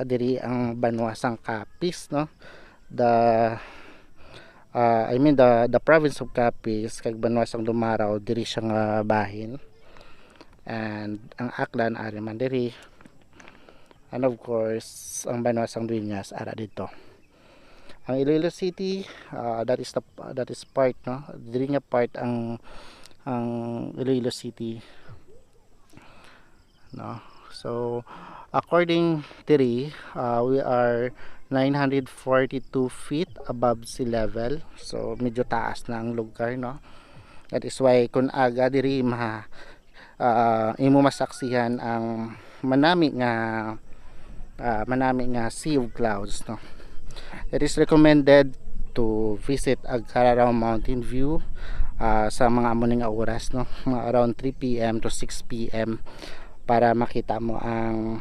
diri ang Banwasang Capiz, no? The province of Capiz kag Banwasang Dumaraw diri siya nga bahin, and ang Aklan ari man diri, and of course ang Banwasang Dueñas ara dito. Ang Iloilo City, that is part, no, diri nga part ang Iloilo City, no. So according diri, we are 942 feet above sea level, so medyo taas na ang lugar, no. That is why kung aga diri imo masaksihan ang manami nga sea of clouds, no. It is recommended to visit Agcararaw Mountain View sa mga amo nga oras, no, mga around 3 p.m. to 6 p.m. para makita mo ang